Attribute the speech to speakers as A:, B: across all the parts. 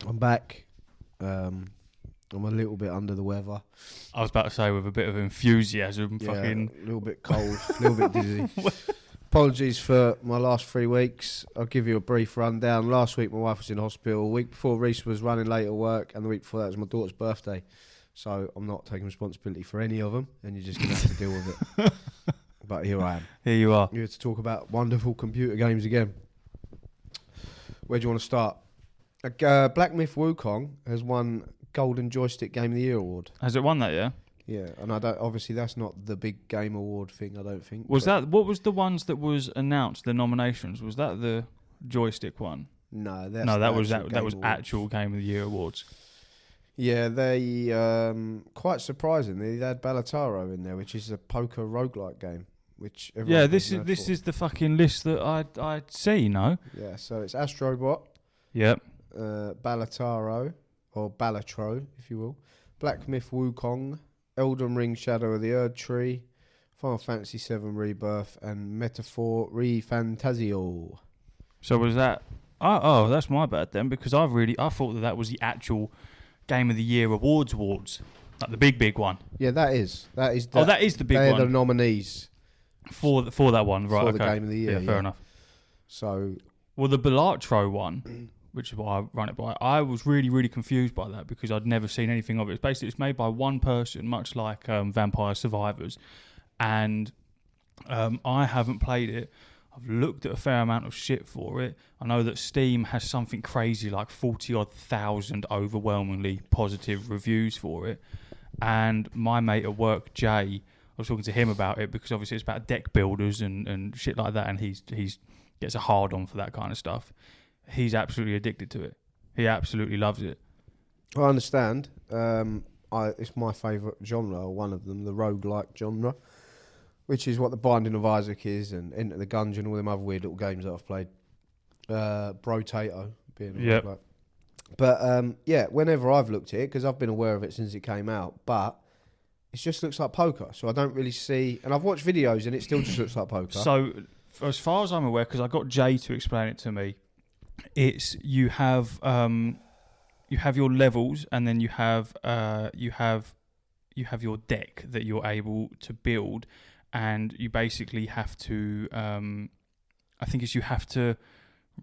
A: I'm back. I'm a little bit under the weather.
B: I was about to say with a bit of enthusiasm,
A: Yeah,
B: fucking...
A: a little bit cold, a little bit dizzy. Apologies for my last 3 weeks. I'll give you a brief rundown. Last week my wife was in hospital. A week before Reese was running late at work, and the week before that was my daughter's birthday. So I'm not taking responsibility for any of them, and you're just going to have to deal with it. But here I am.
B: Here you are.
A: Here to talk about wonderful computer games again. Where do you want to start? Black Myth Wukong has won Golden Joystick Game of the Year award.
B: Has it won that, yeah?
A: Yeah, and I don't. Obviously, that's not the big game award thing. I don't think.
B: Was that what was the ones that was announced? The nominations, was that the joystick one?
A: No,
B: that was actual Game of the Year awards.
A: Yeah, they quite surprisingly they had Ballataro in there, which is a poker roguelike game. Which
B: this is the fucking list that I'd see. No.
A: Yeah, so it's Astrobot.
B: Yep.
A: Ballataro or Ballatro, if you will. Black Myth Wukong. Elden Ring Shadow of the Erd Tree, Final Fantasy VII Rebirth, and Metaphor Refantasio.
B: So was that... Oh, that's my bad then, because I thought that was the actual Game of the Year awards, like the big one.
A: Yeah, that is. That is
B: that is the big one.
A: They're the nominees
B: for that one, right?
A: For
B: okay.
A: the Game of the Year.
B: Yeah, fair enough.
A: So,
B: well, the Ballatro one, which is why I run it by, I was really, really confused by that because I'd never seen anything of it. It's made by one person, much like Vampire Survivors, and I haven't played it. I've looked at a fair amount of shit for it. I know that Steam has something crazy like 40,000 overwhelmingly positive reviews for it, and my mate at work, Jay, I was talking to him about it because obviously it's about deck builders and shit like that, and he's gets a hard on for that kind of stuff. He's absolutely addicted to it. He absolutely loves it.
A: I understand. It's my favourite genre, or one of them, the roguelike genre, which is what The Binding of Isaac is, and Enter the Gungeon, all them other weird little games that I've played. Brotato being a roguelike. But whenever I've looked at it, because I've been aware of it since it came out, but it just looks like poker. So I don't really see... And I've watched videos and it still just looks like poker.
B: So as far as I'm aware, because I got Jay to explain it to me, it's you have your levels, and then you have your deck that you're able to build, and you basically have to you have to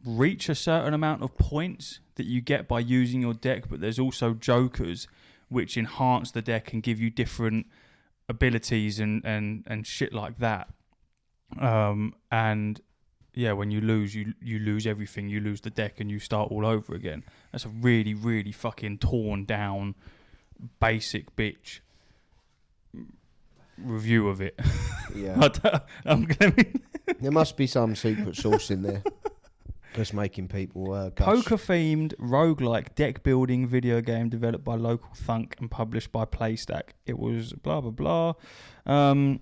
B: reach a certain amount of points that you get by using your deck, but there's also jokers which enhance the deck and give you different abilities and shit like that. And yeah, when you lose, you lose everything. You lose the deck and you start all over again. That's a really, really fucking torn down, basic bitch review of it.
A: Yeah.
B: There
A: must be some secret sauce in there. Just making people gush.
B: Poker-themed roguelike deck-building video game developed by local thunk and published by PlayStack. It was blah, blah, blah.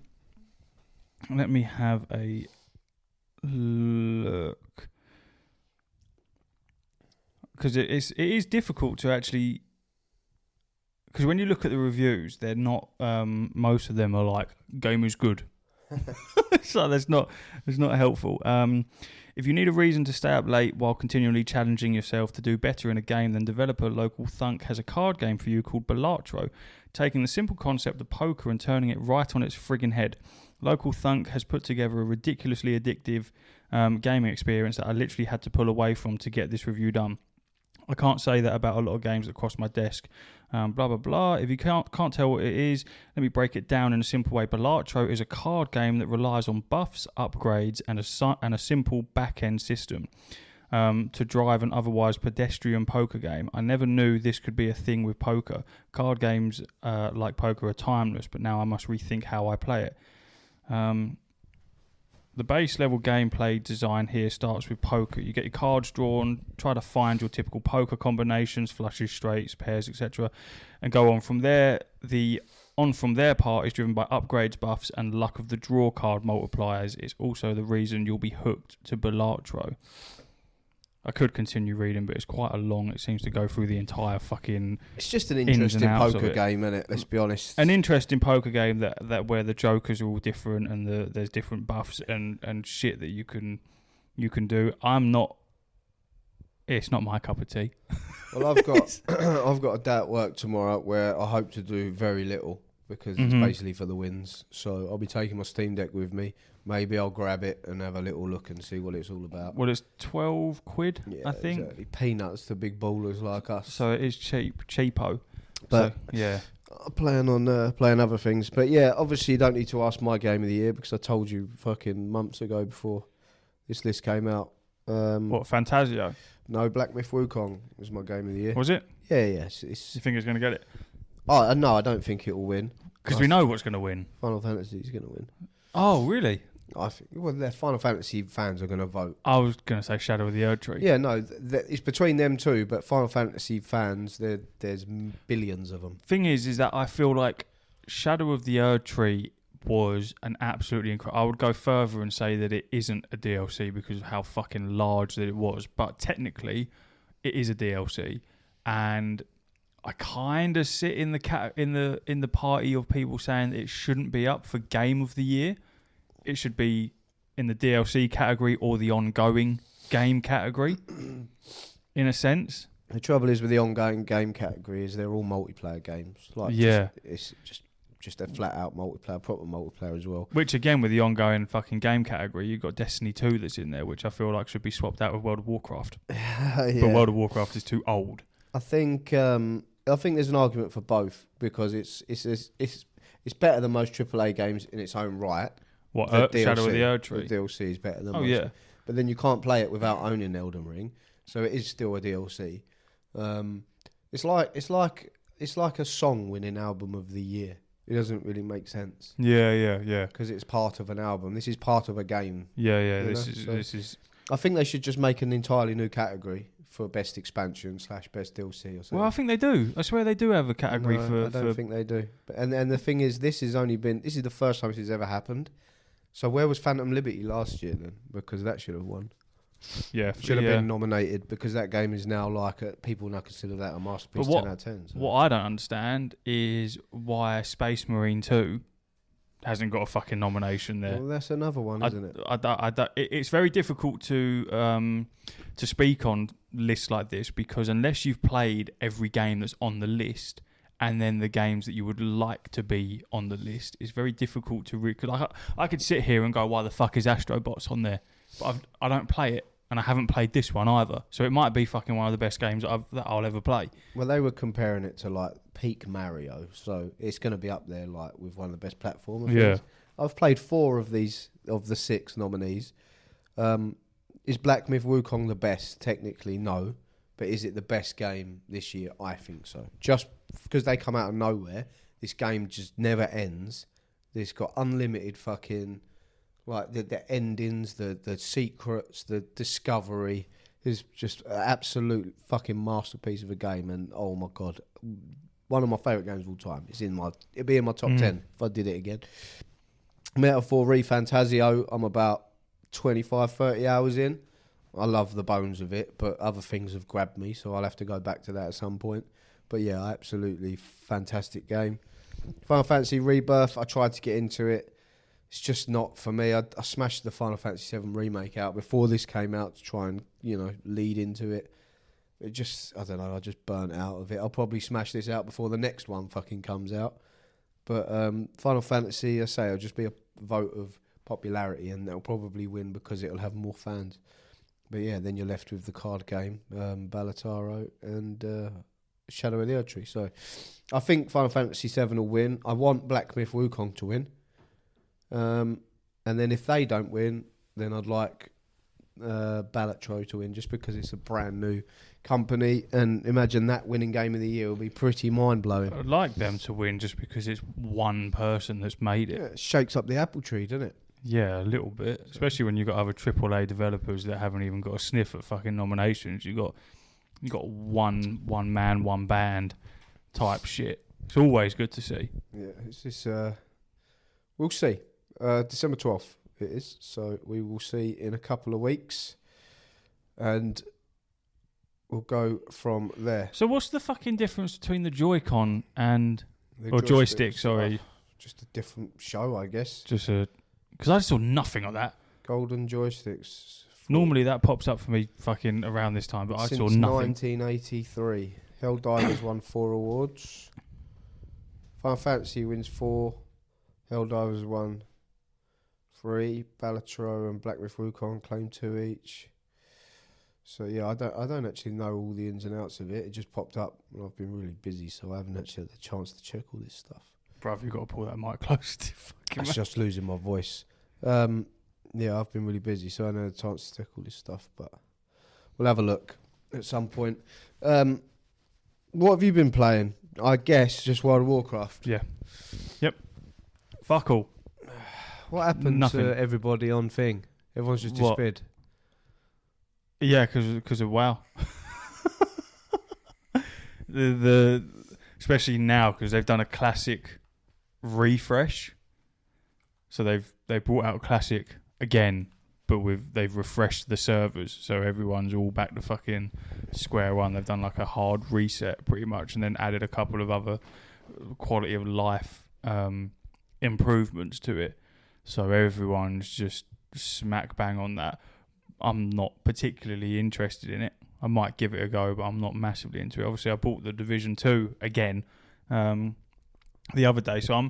B: Let me have a look, because it is difficult to actually, because when you look at the reviews, they're not most of them are like game is good. So that's not helpful. If you need a reason to stay up late while continually challenging yourself to do better in a game, then developer Local Thunk has a card game for you called Ballatro, taking the simple concept of poker and turning it right on its friggin' head. Local Thunk has put together a ridiculously addictive gaming experience that I literally had to pull away from to get this review done. I can't say that about a lot of games that cross my desk. Blah, blah, blah. If you can't tell what it is, let me break it down in a simple way. Ballatro is a card game that relies on buffs, upgrades, and a simple back-end system to drive an otherwise pedestrian poker game. I never knew this could be a thing with poker. Card games like poker are timeless, but now I must rethink how I play it. The base level gameplay design here starts with poker. You get your cards drawn, try to find your typical poker combinations, flushes, straights, pairs, etc., and go on from there. The from there part is driven by upgrades, buffs, and luck of the draw card multipliers. It's also the reason you'll be hooked to Ballatro. I could continue reading, but it's quite a long. It seems to go through the entire fucking.
A: It's just an interesting poker game, isn't it? Let's be honest.
B: An interesting poker game that where the jokers are all different and there's different buffs and shit that you can do. It's not my cup of tea.
A: Well, I've got I've got a day at work tomorrow where I hope to do very little because it's basically for the wins. So I'll be taking my Steam Deck with me. Maybe I'll grab it and have a little look and see what it's all about.
B: Well, it's £12,
A: Yeah,
B: I think.
A: Exactly. Peanuts to big ballers like us.
B: So it is cheapo.
A: But
B: so, yeah.
A: I plan on playing other things. But yeah, obviously you don't need to ask my game of the year because I told you fucking months ago before this list came out.
B: What, Fantasio?
A: No, Black Myth Wukong was my game of the year.
B: Was it?
A: Yeah. It's
B: You think it's going to get it?
A: Oh, no, I don't think it will win.
B: Because we know what's going to win.
A: Final Fantasy is going to win.
B: Oh, really?
A: I think. Well, their Final Fantasy fans are going to vote.
B: I was going to say Shadow of the Erdtree.
A: Yeah, no, it's between them two. But Final Fantasy fans, there's billions of them.
B: Thing is that I feel like Shadow of the Erdtree was an absolutely incredible. I would go further and say that it isn't a DLC because of how fucking large that it was. But technically, it is a DLC, and I kind of sit in the party of people saying that it shouldn't be up for Game of the Year. It should be in the DLC category or the ongoing game category, in a sense.
A: The trouble is with the ongoing game category is they're all multiplayer games. Like it's just a flat out multiplayer, proper multiplayer as well.
B: Which again, with the ongoing fucking game category, you've got Destiny 2 that's in there, which I feel like should be swapped out with World of Warcraft.
A: Yeah.
B: But World of Warcraft is too old.
A: I think there's an argument for both because it's better than most AAA games in its own right.
B: What, Shadow of the Erdtree?
A: The DLC is better than
B: most.
A: Yeah. But then you can't play it without owning Elden Ring, so it is still a DLC. It's like a song winning album of the year. It doesn't really make sense.
B: Yeah.
A: Because it's part of an album. This is part of a game.
B: Yeah. This is.
A: I think they should just make an entirely new category for best expansion / best DLC or something.
B: Well, I think they do. I swear they do have a category for.
A: I don't think they do. But, and the thing is, this is the first time this has ever happened. So where was Phantom Liberty last year then? Because that should have won.
B: Yeah,
A: should have been nominated because that game is now people now consider that a masterpiece. 10 out of 10. So.
B: What I don't understand is why Space Marine 2 hasn't got a fucking nomination there.
A: Well, that's another one, isn't it?
B: It's very difficult to speak on lists like this because unless you've played every game that's on the list and then the games that you would like to be on the list, it's very difficult to read. Because I could sit here and go, why the fuck is Astrobots on there? But I don't play it, and I haven't played this one either. So it might be fucking one of the best games that I'll ever play.
A: Well, they were comparing it to like peak Mario, so it's going to be up there like with one of the best platformers.
B: Yeah.
A: I've played 4 of the 6 nominees. Is Black Myth Wukong the best? Technically, no. But is it the best game this year? I think so. Just because they come out of nowhere, this game just never ends. It's got unlimited fucking... Like the endings, the secrets, the discovery is just an absolute fucking masterpiece of a game. And oh my god, one of my favourite games of all time. It'd be in my top 10 if I did it again. Metaphor Fantasio, I'm about 25-30 hours in. I love the bones of it, but other things have grabbed me, so I'll have to go back to that at some point. But yeah, absolutely fantastic game. Final Fantasy Rebirth, I tried to get into it. It's just not for me. I smashed the Final Fantasy VII Remake out before this came out to try and, lead into it. It just, I don't know, I just burnt out of it. I'll probably smash this out before the next one fucking comes out. But Final Fantasy, I say, it'll just be a vote of popularity and it'll probably win because it'll have more fans. But yeah, then you're left with the card game, Balataro and Shadow of the Erdtree. So I think Final Fantasy VII will win. I want Black Myth Wukong to win. And then if they don't win, then I'd like Balatro to win just because it's a brand new company. And imagine that winning game of the year will be pretty mind-blowing.
B: I'd like them to win just because it's one person that's made it.
A: Yeah, it shakes up the apple tree, doesn't it?
B: Yeah, a little bit. Especially when you've got other AAA developers that haven't even got a sniff at fucking nominations. You got one man, one band type shit. It's always good to see.
A: Yeah, it's just we'll see. December 12th it is, so we will see in a couple of weeks, and we'll go from there.
B: So what's the fucking difference between the Joy-Con and joystick? Sorry,
A: just a different show, I guess.
B: Just because I saw nothing of that.
A: Golden joysticks
B: Normally that pops up for me fucking around this time, but I saw
A: Since
B: nothing.
A: 1983, Helldivers won 4 awards. Final Fantasy wins 4. Helldivers won 3. Balatro and Black Rift Wukong claim 2 each. So yeah, I don't actually know all the ins and outs of it. It just popped up, and I've been really busy, so I haven't actually had the chance to check all this stuff.
B: Bruv, you've got to pull that mic close to fucking
A: It's just losing my voice. Yeah, I've been really busy, so I haven't had a chance to check all this stuff, but we'll have a look at some point. What have you been playing? I guess just World of Warcraft.
B: Yeah. Yep. Fuck all.
A: What happened
B: Nothing.
A: to everybody on thing? Everyone's just
B: What?
A: disappeared.
B: Yeah, because of WoW. the especially now because they've done a classic refresh. So they've brought out classic again, but they've refreshed the servers, so everyone's all back to fucking square one. They've done like a hard reset pretty much, and then added a couple of other quality of life improvements to it. So everyone's just smack bang on that. I'm not particularly interested in it. I might give it a go, but I'm not massively into it. Obviously, I bought the Division 2 again the other day, so I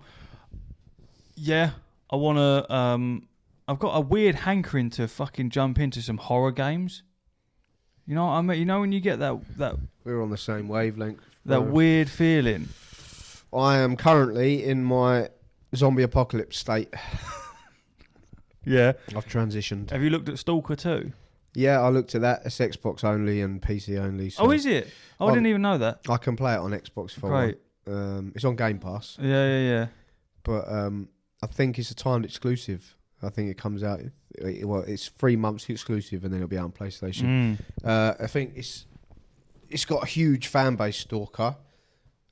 B: want to... I've got a weird hankering to fucking jump into some horror games. You know what I mean? You know when you get that
A: We're on the same wavelength.
B: that weird feeling?
A: I am currently in my zombie apocalypse state.
B: Yeah.
A: I've transitioned.
B: Have you looked at S.T.A.L.K.E.R 2?
A: Yeah, I looked at that. It's Xbox only and PC only. So
B: Oh, is it? Oh, I didn't even know that.
A: I can play it on Xbox for
B: Great.
A: It's on Game Pass.
B: Yeah.
A: But I think it's a timed exclusive. I think it comes out. Well, it's 3 months exclusive, and then it'll be out on PlayStation. I think it's got a huge fan base. Stalker.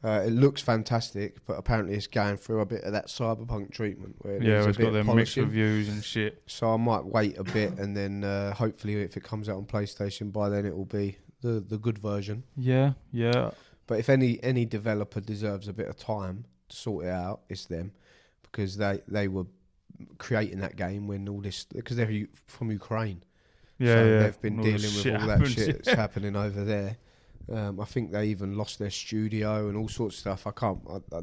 A: It looks fantastic, but apparently it's going through a bit of that cyberpunk treatment. Where
B: Yeah,
A: there's
B: it's
A: a bit
B: got
A: of
B: them mixed
A: polishing.
B: reviews and shit.
A: So I might wait a bit, and then hopefully, if it comes out on PlayStation, by then it will be the good version.
B: Yeah.
A: But if any developer deserves a bit of time to sort it out, it's them, because they were creating that game when all this, because they're from Ukraine.
B: Yeah,
A: So they've been
B: All
A: dealing
B: this
A: with
B: shit
A: all
B: happens,
A: that shit that's happening over there. I think they even lost their studio and all sorts of stuff.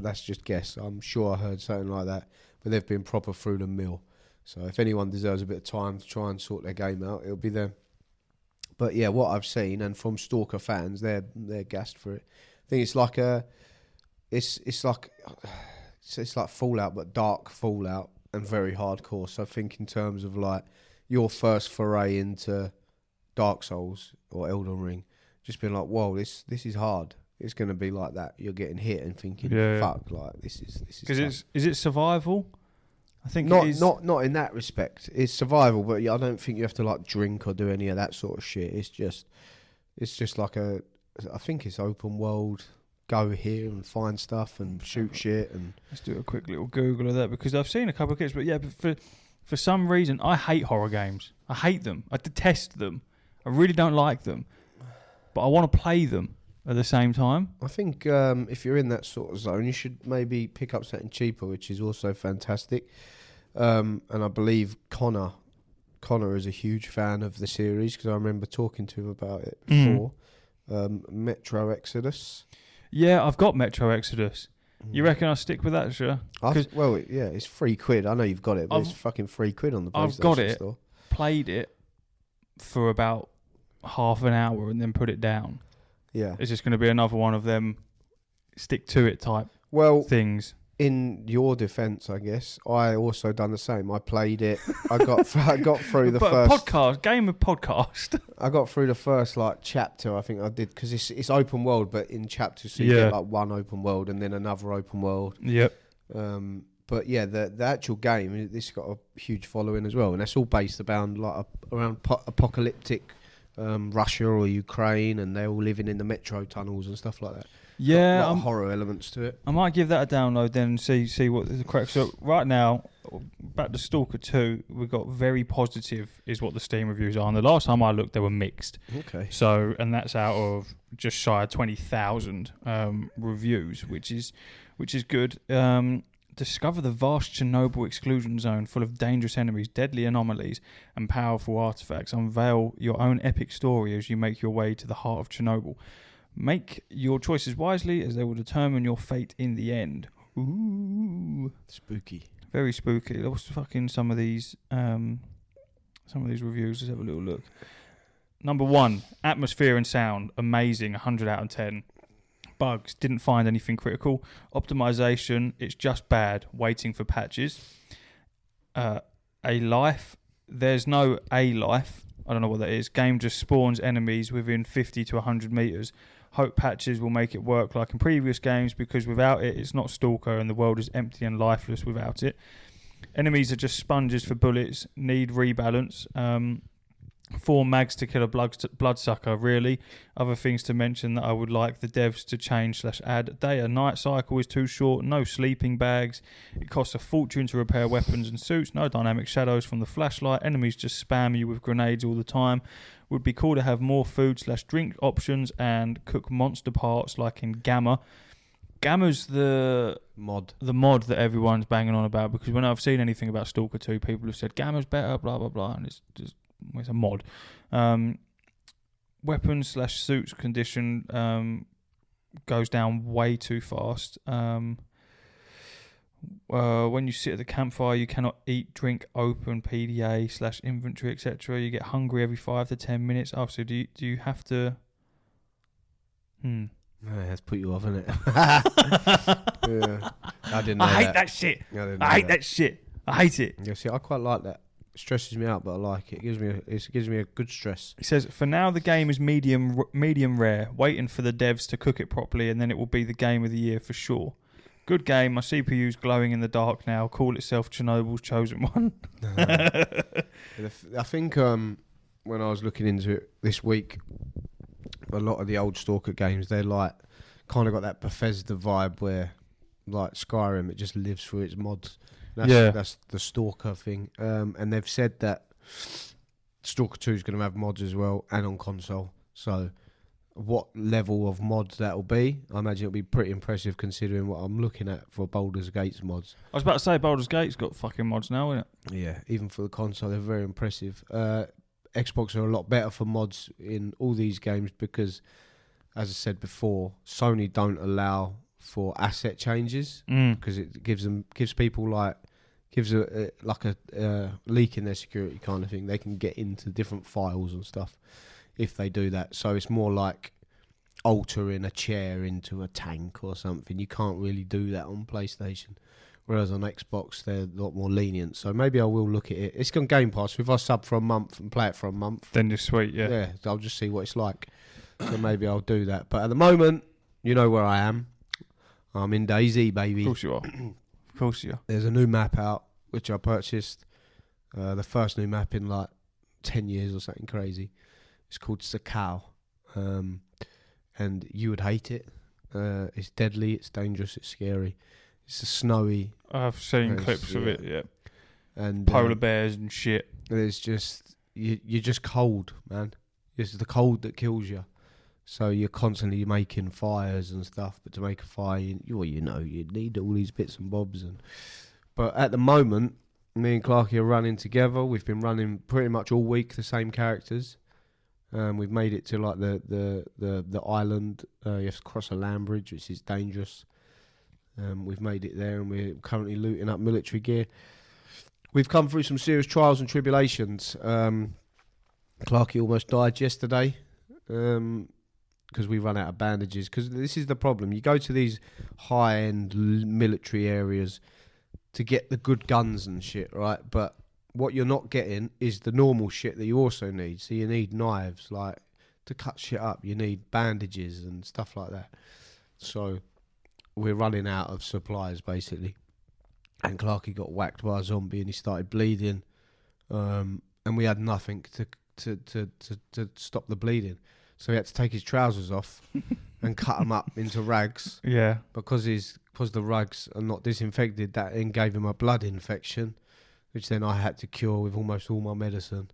A: That's just guess. I'm sure I heard something like that. But they've been proper through the mill. So if anyone deserves a bit of time to try and sort their game out, it'll be them. But yeah, what I've seen, and from Stalker fans, they're gassed for it. I think it's like it's like Fallout, but dark Fallout and very hardcore. So I think in terms of like your first foray into Dark Souls or Elden Ring, just being like, whoa, this is hard. It's going to be like that. You're getting hit and thinking, fuck, like this is.
B: Because is it survival? I think
A: not
B: it is.
A: not in that respect. It's survival, but I don't think you have to like drink or do any of that sort of shit. It's just like I think it's open world. Go here and find stuff and shoot shit and.
B: Let's do a quick little Google of that, because I've seen a couple of clips, but yeah, but for some reason I hate horror games. I hate them. I detest them. I really don't like them. But I want to play them at the same time.
A: I think if you're in that sort of zone, you should maybe pick up something cheaper, which is also fantastic. And I believe Connor is a huge fan of the series, because I remember talking to him about it before. Metro Exodus.
B: Yeah, I've got Metro Exodus. You reckon I'll stick with that, sure?
A: Well, yeah, it's £3. I know you've got it, but it's fucking £3 on the PlayStation
B: I've got it.
A: Store.
B: Played it for about half an hour and then put it down.
A: Yeah.
B: It's just going to be another one of them stick to it type things.
A: In your defence, I guess, I also done the same. I played it. I got through the first
B: game of podcast.
A: I got through the first like chapter. I think I did, because it's open world, but in chapters, so you get like one open world and then another open world.
B: Yep.
A: But yeah, the actual game, this got a huge following as well, and that's all based around apocalyptic Russia or Ukraine, and they're all living in the metro tunnels and stuff like that.
B: Yeah,
A: got a lot of horror elements to it.
B: I might give that a download then and see what the crack. So right now, back to Stalker 2, we've got very positive is what the Steam reviews are. And the last time I looked, they were mixed.
A: Okay.
B: So, and that's out of just shy of 20,000 reviews, which is good. Discover the vast Chernobyl exclusion zone full of dangerous enemies, deadly anomalies, and powerful artifacts. Unveil your own epic story as you make your way to the heart of Chernobyl. Make your choices wisely, as they will determine your fate in the end. Ooh,
A: Spooky.
B: very spooky. Let's fucking some of these reviews. Let's have a little look. Number 1, atmosphere and sound, amazing, 100 out of 10. Bugs, didn't find anything critical. Optimization, it's just bad, waiting for patches. A life, there's no a life. I don't know what that is. Game just spawns enemies within 50 to 100 meters. Hope patches will make it work like in previous games, because without it, it's not Stalker and the world is empty and lifeless without it. Enemies are just sponges for bullets, need rebalance. 4 mags to kill a bloodsucker, really. Other things to mention that I would like the devs to change/add. Day and night cycle is too short. No sleeping bags. It costs a fortune to repair weapons and suits. No dynamic shadows from the flashlight. Enemies just spam you with grenades all the time. Would be cool to have more food/drink options and cook monster parts like in Gamma. Gamma's the mod that everyone's banging on about, because when I've seen anything about Stalker 2, people have said Gamma's better, blah blah blah, and it's a mod. Weapons/suits condition goes down way too fast. When you sit at the campfire, you cannot eat, drink, open PDA/inventory, etc. You get hungry every 5 to 10 minutes. Oh, so do you have to?
A: That's put you off, isn't it? Yeah. I didn't know
B: I hate that shit. I hate that shit. I hate it.
A: Yeah, see, I quite like that. It stresses me out, but I like it. It gives me a good stress.
B: It says, for now, the game is medium rare, waiting for the devs to cook it properly, and then it will be the game of the year for sure. Good game. My CPU's glowing in the dark now. Call itself Chernobyl's chosen one.
A: I think when I was looking into it this week, a lot of the old Stalker games, they're like kind of got that Bethesda vibe where, like Skyrim, it just lives through its mods. That's the Stalker thing. And they've said that Stalker 2 is going to have mods as well, and on console. So what level of mods that will be, I imagine it'll be pretty impressive considering what I'm looking at for Baldur's Gate's mods.
B: I was about to say Baldur's Gate's got fucking mods now, isn't it?
A: Yeah, even for the console, they're very impressive. Xbox are a lot better for mods in all these games because, as I said before, Sony don't allow for asset changes because it gives people a leak in their security kind of thing. They can get into different files and stuff if they do that. So it's more like altering a chair into a tank or something. You can't really do that on PlayStation. Whereas on Xbox, they're a lot more lenient. So maybe I will look at it. It's on Game Pass. If I sub for a month and play it for a month,
B: then you're sweet, yeah.
A: Yeah, I'll just see what it's like. So maybe I'll do that. But at the moment, you know where I am. I'm in DayZ, baby.
B: Of course you are. Of course you are.
A: There's a new map out, which I purchased. The first new map in like 10 years or something crazy. It's called S.T.A.L.K.E.R. And you would hate it. It's deadly, it's dangerous, it's scary. It's a snowy.
B: I've seen clips of it, yeah.
A: And
B: polar bears and shit.
A: It's just you're just cold, man. It's the cold that kills you. So you're constantly making fires and stuff. But to make a fire, you need all these bits and bobs. But at the moment, me and Clarky are running together. We've been running pretty much all week the same characters. We've made it to like the island. You have to cross a land bridge, which is dangerous. We've made it there, and we're currently looting up military gear. We've come through some serious trials and tribulations. Clarky almost died yesterday because we run out of bandages. Because this is the problem. You go to these high-end military areas to get the good guns and shit, right? But what you're not getting is the normal shit that you also need. So you need knives, like, to cut shit up. You need bandages and stuff like that. So we're running out of supplies, basically. And Clarky got whacked by a zombie and he started bleeding. And we had nothing to stop the bleeding. So he had to take his trousers off and cut them up into rags.
B: Yeah.
A: Because the rags are not disinfected, that then gave him a blood infection, which then I had to cure with almost all my medicine.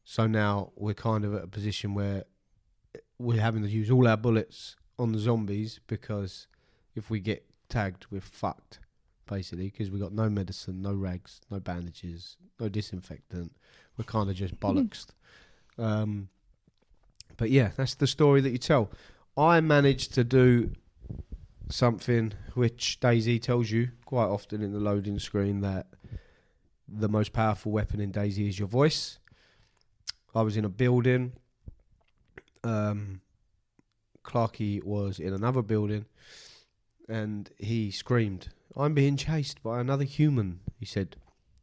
A: So now we're kind of at a position where we're having to use all our bullets on the zombies because if we get tagged, we're fucked. basically, because we got no medicine, no rags, no bandages, no disinfectant. We're kind of just bollocksed. But yeah, that's the story that you tell. I managed to do something which DayZ tells you quite often in the loading screen, that the most powerful weapon in DayZ is your voice. I was in a building. Clarky was in another building, and he screamed, "I'm being chased by another human," he said.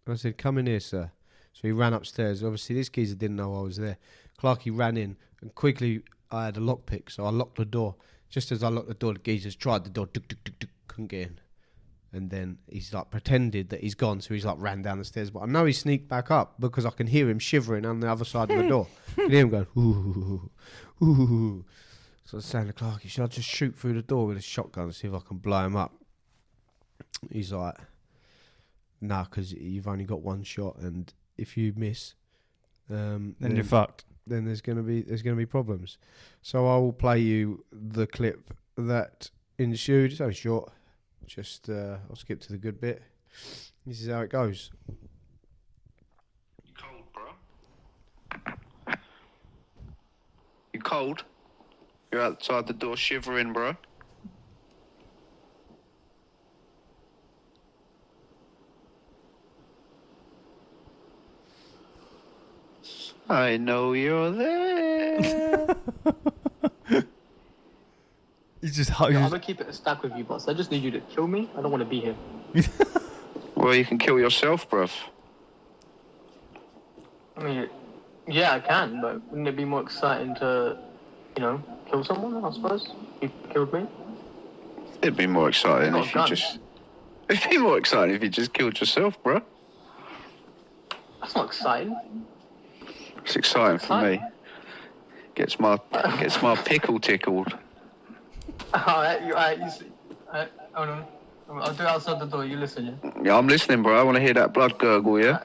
A: I said, "Come in here, sir." So he ran upstairs. Obviously, this geezer didn't know I was there. Clarky ran in, and quickly I had a lockpick, so I locked the door. Just as I locked the door, the geezer's tried the door, couldn't get in. And then he's like pretended that he's gone, so he's like ran down the stairs. But I know he sneaked back up because I can hear him shivering on the other side of the door. I can hear him going, ooh, ooh. So I was saying to Clarky, should I just shoot through the door with a shotgun and see if I can blow him up? He's like, nah, because you've only got one shot, and if you miss,
B: then you're fucked.
A: Then there's gonna be problems. So I will play you the clip that ensued. It's only short. Just I'll skip to the good bit. This is how it goes.
C: You cold, bro? You cold? You're outside the door shivering, bro. I know you're there.
B: He's just
D: I'm gonna keep it a stack with you, boss. I just need you to kill me. I don't want to be here.
C: Well, you can kill yourself, bruv.
D: I mean, yeah, I can, but wouldn't it be more exciting to, kill someone, I suppose? You killed me?
C: It'd be more exciting
D: Got a
C: if you
D: gun.
C: just... It'd be more exciting if you just killed yourself, bro.
D: That's not exciting.
C: It's exciting for me. Gets my pickle tickled.
D: Alright, you see. Hold on. I'll do it outside the door, you listen, yeah?
C: Yeah, I'm listening, bro. I want to hear that blood gurgle, yeah?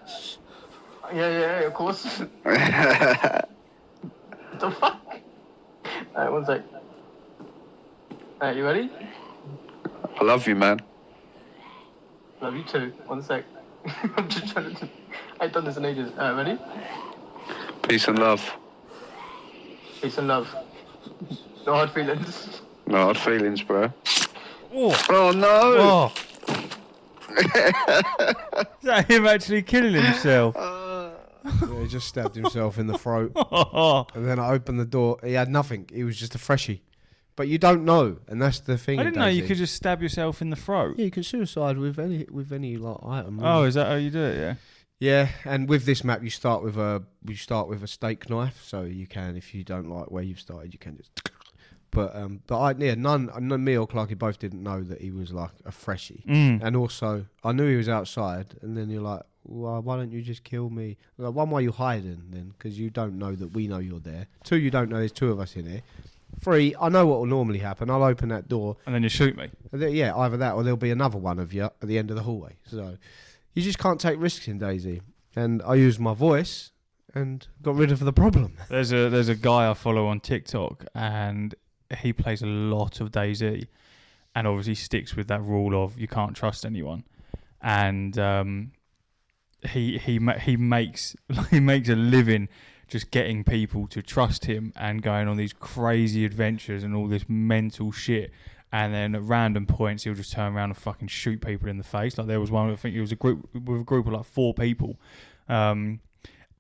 D: Yeah, of course. What the fuck? Alright, one sec. Alright, you ready?
C: I love you, man.
D: Love you too. One sec. I'm just trying to... I ain't done this in ages. Alright, ready?
C: Peace and love.
D: Peace and love. No hard feelings.
C: No hard feelings, bro.
B: Oh
C: no!
B: Oh. Is that him actually killing himself?
A: Yeah, he just stabbed himself in the throat. And then I opened the door. He had nothing. He was just a freshie. But you don't know, and that's the thing.
B: I didn't know you
A: DayZ.
B: could just stab yourself in the throat.
A: Yeah, you can suicide with any like item.
B: Oh, is that how you do it? Yeah.
A: Yeah, and with this map, you start with a steak knife, so you can, if you don't like where you've started, you can just. But none me or Clarky both didn't know that he was like a freshie, and also I knew he was outside, and then you're like, well, why don't you just kill me? Like, one, why are you hiding then? Because you don't know that we know you're there. Two, you don't know there's two of us in here. Three, I know what will normally happen. I'll open that door,
B: And then you shoot me.
A: yeah, either that or there'll be another one of you at the end of the hallway. So you just can't take risks in DayZ. And I used my voice and got rid of the problem.
B: There's a guy I follow on TikTok, and he plays a lot of DayZ, and obviously sticks with that rule of you can't trust anyone. And he makes a living just getting people to trust him and going on these crazy adventures and all this mental shit. And then at random points, he'll just turn around and fucking shoot people in the face. Like there was one, I think it was a group of like 4 people. And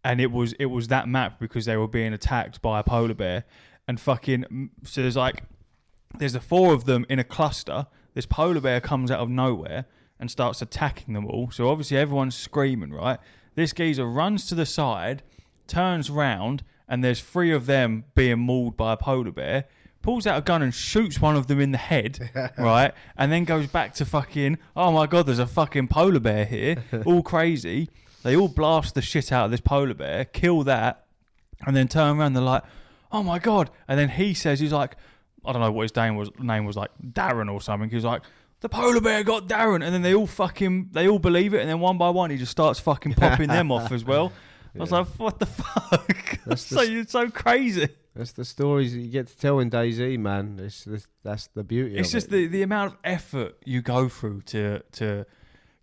B: it was that map because they were being attacked by a polar bear. And fucking, so there's the 4 of them in a cluster. This polar bear comes out of nowhere and starts attacking them all. So obviously everyone's screaming, right? This geezer runs to the side, turns round, and there's 3 of them being mauled by a polar bear. Pulls out a gun and shoots one of them in the head, right? And then goes back to fucking, oh my God, there's a fucking polar bear here. All crazy. They all blast the shit out of this polar bear, kill that, and then turn around, they're like, oh my God. And then he says, he's like, I don't know what his name was like Darren or something. He's like, the polar bear got Darren. And then they all believe it. And then one by one, he just starts fucking popping them off as well. I was like, what the fuck? You're so crazy.
A: That's the stories that you get to tell in DayZ, man. That's the beauty.
B: It's
A: of
B: just
A: it.
B: the amount of effort you go through to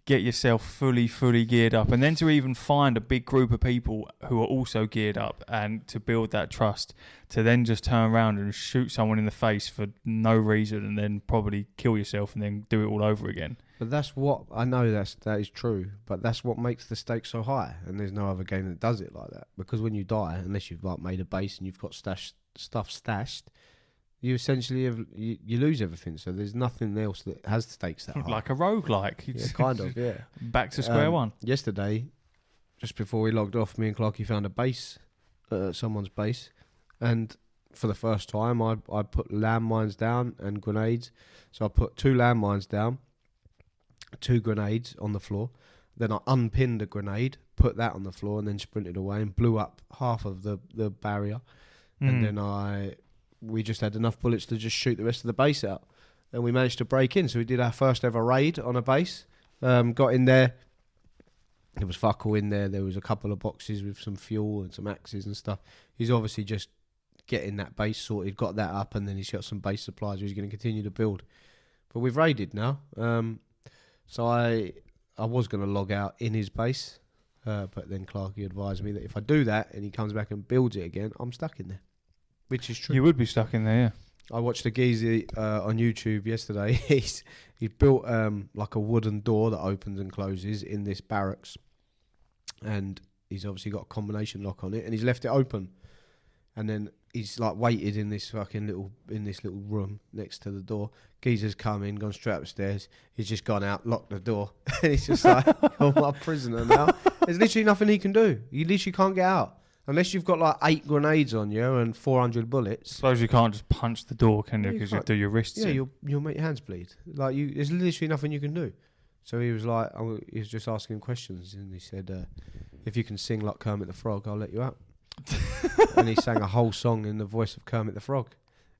B: get yourself fully geared up, and then to even find a big group of people who are also geared up, and to build that trust, to then just turn around and shoot someone in the face for no reason, and then probably kill yourself, and then do it all over again.
A: But that's what I know. That is true. But that's what makes the stakes so high. And there's no other game that does it like that. Because when you die, unless you've like made a base and you've got stuff stashed, you essentially you lose everything. So there's nothing else that has stakes that high.
B: Like a roguelike.
A: Yeah, kind of. Yeah.
B: Back to square one.
A: Yesterday, just before we logged off, me and Clarky found a base, someone's base, and for the first time, I put landmines down and grenades. So I put 2 landmines down, 2 grenades on the floor. Then I unpinned a grenade, put that on the floor, and then sprinted away and blew up half of the barrier. And then we just had enough bullets to just shoot the rest of the base out. And we managed to break in. So we did our first ever raid on a base. Got in there. There was fuck all in there. There was a couple of boxes with some fuel and some axes and stuff. He's obviously just getting that base sorted, got that up, and then he's got some base supplies he's going to continue to build. But we've raided now. So I was going to log out in his base. But then Clarky advised me that if I do that and he comes back and builds it again, I'm stuck in there. Which is true.
B: You would be stuck in there, yeah.
A: I watched a geezer on YouTube yesterday. He's built like a wooden door that opens and closes in this barracks, and he's obviously got a combination lock on it, and he's left it open, and then he's like waited in this little room next to the door. Geezer's come in, gone straight upstairs. He's just gone out, locked the door, and he's just like, "I'm a prisoner now." There's literally nothing he can do. You literally can't get out. Unless you've got like 8 grenades on you and 400 bullets.
B: Suppose you can't just punch the door, can you?
A: No, you
B: Because you
A: can't.
B: do your wrists.
A: Yeah,
B: in.
A: you'll make your hands bleed. Like there's literally nothing you can do. So he was like, he was just asking him questions, and he said, "If you can sing like Kermit the Frog, I'll let you out." And he sang a whole song in the voice of Kermit the Frog,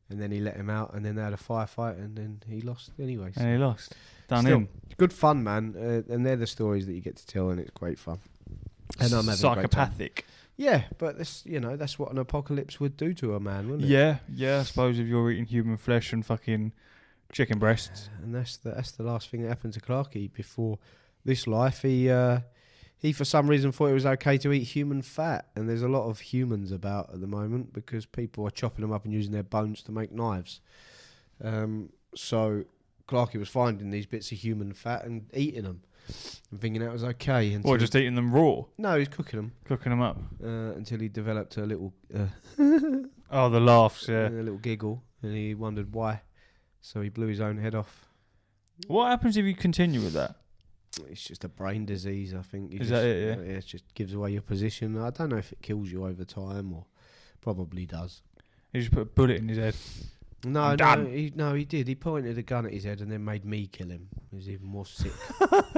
A: and then he let him out, and then they had a firefight, and then he lost anyway.
B: And he lost. Done
A: Still,
B: him.
A: good fun, man, and they're the stories that you get to tell, and it's great fun. And I'm having a great time.
B: Psychopathic.
A: Yeah, but this, that's what an apocalypse would do to a man, wouldn't it?
B: Yeah. I suppose if you're eating human flesh and fucking chicken breasts.
A: And that's the last thing that happened to Clarky before this life. He for some reason thought it was okay to eat human fat, and there's a lot of humans about at the moment because people are chopping them up and using their bones to make knives. So Clarky was finding these bits of human fat and eating them. And thinking that was okay.
B: Or just eating them raw?
A: No, he's cooking them.
B: Cooking them up?
A: Until he developed a little...
B: Oh, the laughs, yeah.
A: A little giggle, and he wondered why. So he blew his own head off.
B: What happens if you continue with that?
A: It's just a brain disease, I think.
B: Is that it, yeah?
A: It just gives away your position. I don't know if it kills you over time, or probably does.
B: He just put a bullet in his head.
A: No, he did. He pointed a gun at his head and then made me kill him. It was even more sick.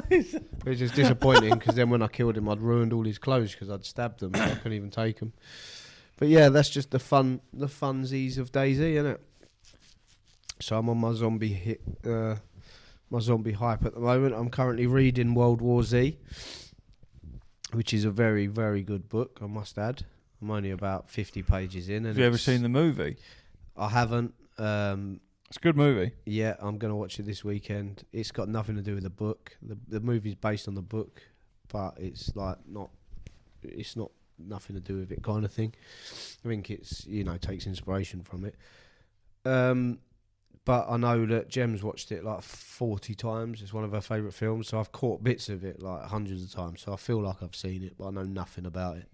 A: It was just disappointing because then when I killed him, I'd ruined all his clothes because I'd stabbed them. So I couldn't even take them. But yeah, that's just the funsies of DayZ, isn't it? So I'm on my zombie hype at the moment. I'm currently reading World War Z, which is a very, very good book, I must add. I'm only about 50 pages in. And
B: Have you ever seen the movie?
A: I haven't.
B: It's a good movie.
A: Yeah, I'm going to watch it this weekend. It's got nothing to do with the book. The movie's based on the book, but it's like it's not nothing to do with it kind of thing. I think it's, takes inspiration from it. But I know that Jem's watched it like 40 times. It's one of her favourite films, so I've caught bits of it like hundreds of times. So I feel like I've seen it, but I know nothing about it.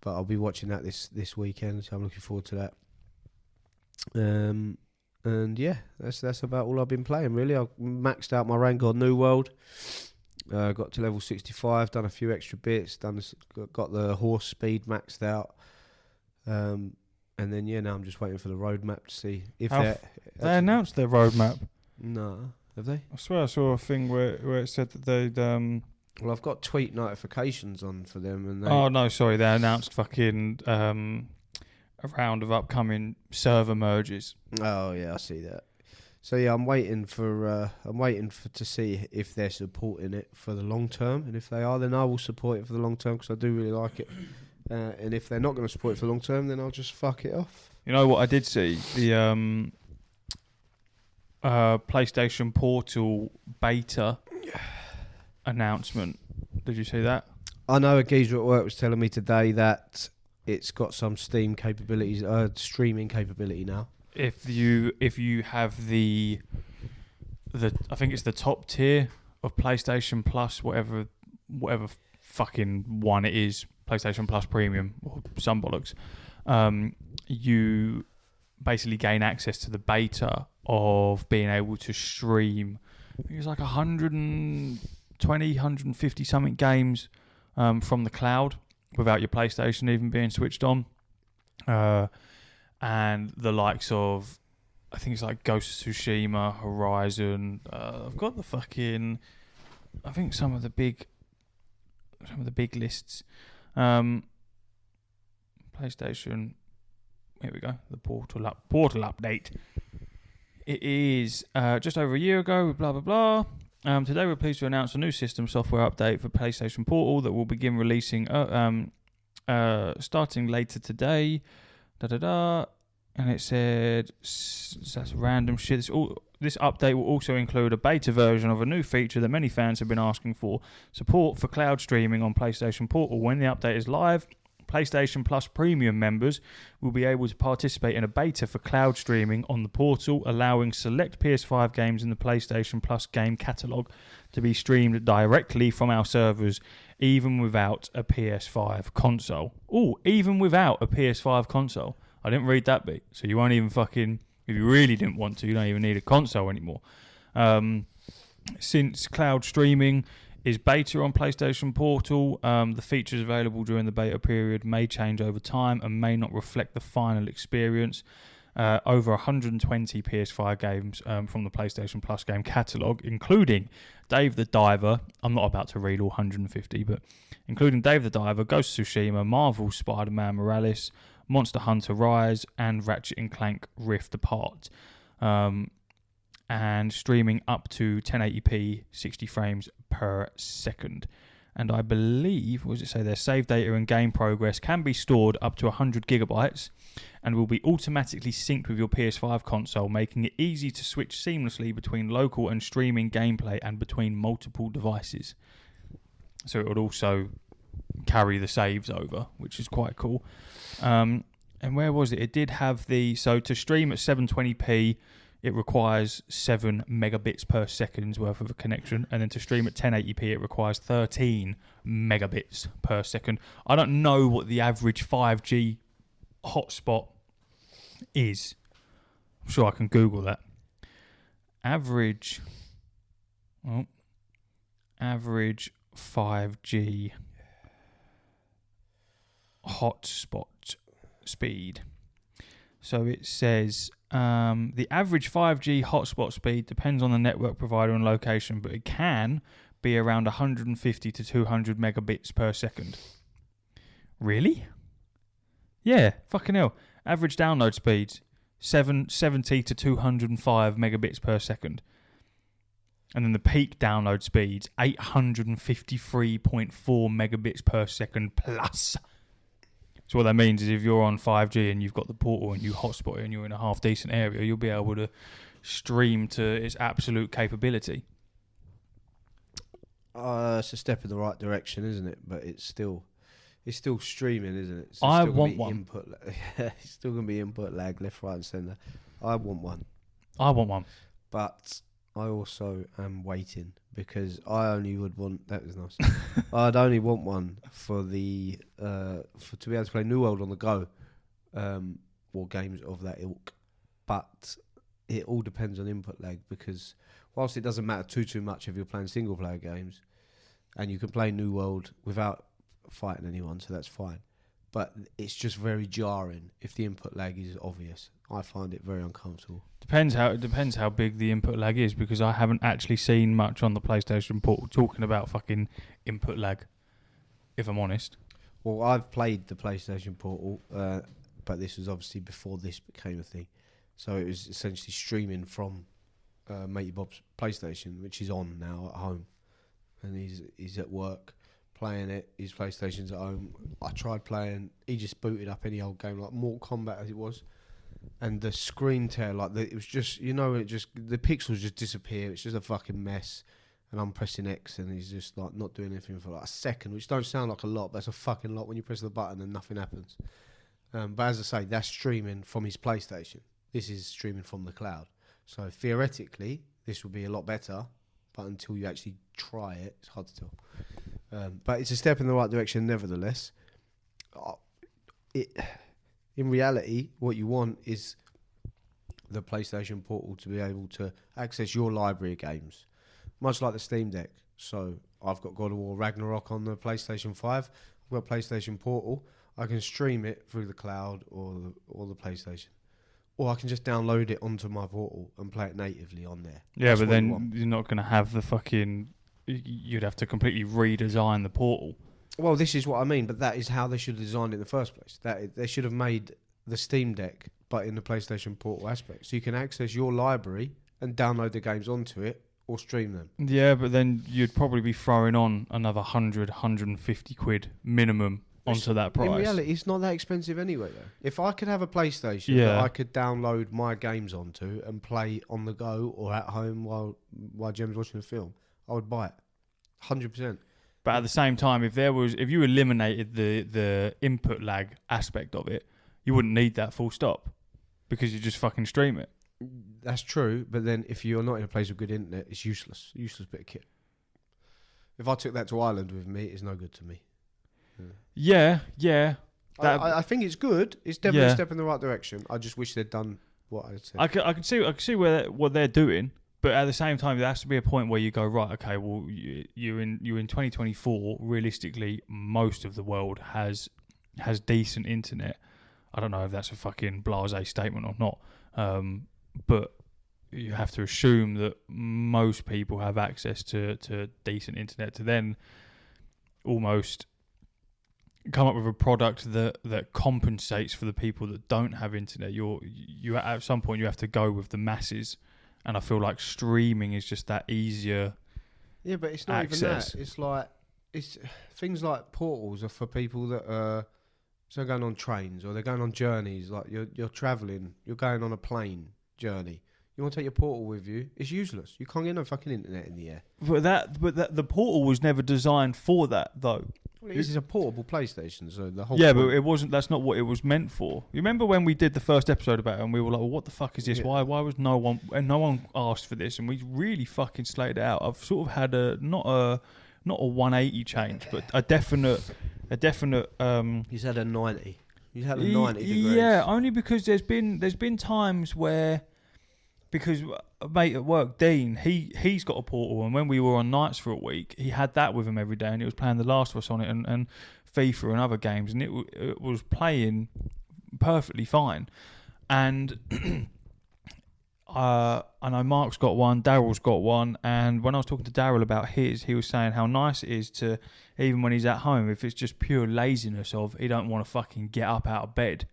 A: But I'll be watching that this weekend, so I'm looking forward to that. And yeah, that's about all I've been playing really. I maxed out my rank on New World. Got to level 65, done a few extra bits, got the horse speed maxed out. And then now I'm just waiting for the roadmap to see if
B: they announced their roadmap.
A: No, have they?
B: I swear I saw a thing where it said that they'd
A: Well, I've got tweet notifications on for them, and
B: oh no, sorry, they announced fucking a round of upcoming server merges.
A: Oh yeah, I see that. So yeah, I'm waiting to see if they're supporting it for the long term, and if they are, then I will support it for the long term because I do really like it. And if they're not going to support it for the long term, then I'll just fuck it off.
B: You know what I did see? The PlayStation Portal beta announcement. Did you see that?
A: I know a geezer at work was telling me today that it's got some Steam capabilities, streaming capability now.
B: If you have the I think it's the top tier of PlayStation Plus, whatever fucking one it is, PlayStation Plus Premium or some bollocks, you basically gain access to the beta of being able to stream. I think it's like 120, 150 something games from the cloud without your PlayStation even being switched on. And the likes of, I think it's like Ghost of Tsushima, Horizon. I've got the fucking, I think some of the big lists. PlayStation. Here we go. The portal update. It is just over a year ago. Blah blah blah. Today we're pleased to announce a new system software update for PlayStation Portal that will begin releasing starting later today. And it said that's random shit. This update will also include a beta version of a new feature that many fans have been asking for: support for cloud streaming on PlayStation Portal. When the update is live, PlayStation Plus Premium members will be able to participate in a beta for cloud streaming on the portal, allowing select PS5 games in the PlayStation Plus game catalogue to be streamed directly from our servers, even without a PS5 console. Oh, even without a PS5 console. I didn't read that bit. So you won't even fucking, if you really didn't want to, you don't even need a console anymore. Since cloud streaming is beta on PlayStation Portal, the features available during the beta period may change over time and may not reflect the final experience. Over 120 PS5 games from the PlayStation Plus game catalogue, including Dave the Diver. I'm not about to read all 150, but including Dave the Diver, Ghost of Tsushima, Marvel's Spider-Man Morales, Monster Hunter Rise, and Ratchet & Clank Rift Apart. And streaming up to 1080p 60 frames per second. And I believe, what does it say there? Save data and game progress can be stored up to 100 gigabytes and will be automatically synced with your PS5 console, making it easy to switch seamlessly between local and streaming gameplay and between multiple devices. So it would also carry the saves over, which is quite cool. And where was it? It did have so to stream at 720p, it requires 7 megabits per second worth of a connection. And then to stream at 1080p, it requires 13 megabits per second. I don't know what the average 5G hotspot is. I'm sure I can Google that. Average 5G hotspot speed. So it says the average 5G hotspot speed depends on the network provider and location, but it can be around 150 to 200 megabits per second. Really? Yeah, fucking hell. Average download speeds 70 to 205 megabits per second. And then the peak download speeds 853.4 megabits per second plus. So what that means is if you're on 5G and you've got the portal and you hotspot it and you're in a half decent area, you'll be able to stream to its absolute capability.
A: It's a step in the right direction, isn't it? But it's still streaming, isn't it? So
B: I want one.
A: It's still going to be input lag left, right and centre. I want one. But I also am waiting because I only would want, that was nice. I'd only want one for the to be able to play New World on the go, or games of that ilk. But it all depends on input lag, because whilst it doesn't matter too much if you're playing single player games, and you can play New World without fighting anyone, so that's fine. But it's just very jarring if the input lag is obvious. I find it very uncomfortable.
B: Depends how big the input lag is, because I haven't actually seen much on the PlayStation Portal talking about fucking input lag, if I'm honest.
A: Well, I've played the PlayStation Portal, but this was obviously before this became a thing. So it was essentially streaming from Matey Bob's PlayStation, which is on now at home. And he's at work playing it. His PlayStation's at home. I tried playing. He just booted up any old game, like Mortal Kombat as it was. And the screen tear, it was just, the pixels just disappear. It's just a fucking mess. and I'm pressing X and he's just like not doing anything for like a second, which don't sound like a lot, but it's a fucking lot when you press the button and nothing happens. But as I say, that's streaming from his PlayStation. This is streaming from the cloud. So theoretically, this would be a lot better, but until you actually try it, it's hard to tell. But it's a step in the right direction nevertheless. In reality, what you want is the PlayStation Portal to be able to access your library of games, much like the Steam Deck. So I've got God of War Ragnarok on the PlayStation 5. I've got PlayStation Portal. I can stream it through the cloud or the PlayStation. Or I can just download it onto my Portal and play it natively on there.
B: Yeah,
A: That's
B: but
A: what you
B: then
A: want.
B: you're not going to have the fucking... You'd have to completely redesign the Portal.
A: Well, this is what I mean, but that is how they should have designed it in the first place. They should have made the Steam Deck, but in the PlayStation Portal aspect. So you can access your library and download the games onto it or stream them.
B: Yeah, but then you'd probably be throwing on another 100, 150 quid minimum onto that price.
A: In reality, it's not that expensive anyway, though. If I could have a PlayStation that I could download my games onto and play on the go or at home while Jem's watching a film, I would buy it. 100%.
B: But at the same time, if you eliminated the input lag aspect of it, you wouldn't need that full stop because you just fucking stream it.
A: That's true, but then if you're not in a place with good internet, it's useless. Useless bit of kit. If I took that to Ireland with me, it's no good to me.
B: Yeah.
A: I think it's good. It's definitely a step in the right direction. I just wish they'd done what I said.
B: I can see what they're doing, but at the same time, there has to be a point where you go, right, okay, well, you're in 2024. Realistically, most of the world has decent internet. I don't know if that's a fucking blasé statement or not, but you have to assume that most people have access to decent internet to then almost come up with a product that compensates for the people that don't have internet. You at some point you have to go with the masses, and I feel like streaming is just that easier.
A: Yeah, but it's not
B: access.
A: even that. It's like things like portals are for people that are going on trains or they're going on journeys. Like you're traveling, you're going on a plane journey. You want to take your portal with you? It's useless. You can't get no fucking internet in the air.
B: But the portal was never designed for that, though.
A: Well, this is a portable PlayStation, so the whole
B: but it wasn't. That's not what it was meant for. You remember when we did the first episode about it, and we were like, "Well, what the fuck is this?
A: Yeah.
B: Why was no one asked for this?" And we really fucking slayed it out. I've sort of had not a 180 change, but a definite.
A: He's had a 90. He's had a 90 degrees.
B: Yeah, only because there's been times where. Because a mate at work, Dean, he's got a portal, and when we were on nights for a week, he had that with him every day, and he was playing The Last of Us on it and FIFA and other games, and it was playing perfectly fine. And I know Mark's got one, Daryl's got one, and when I was talking to Daryl about his, he was saying how nice it is to, even when he's at home, if it's just pure laziness of he don't want to fucking get up out of bed,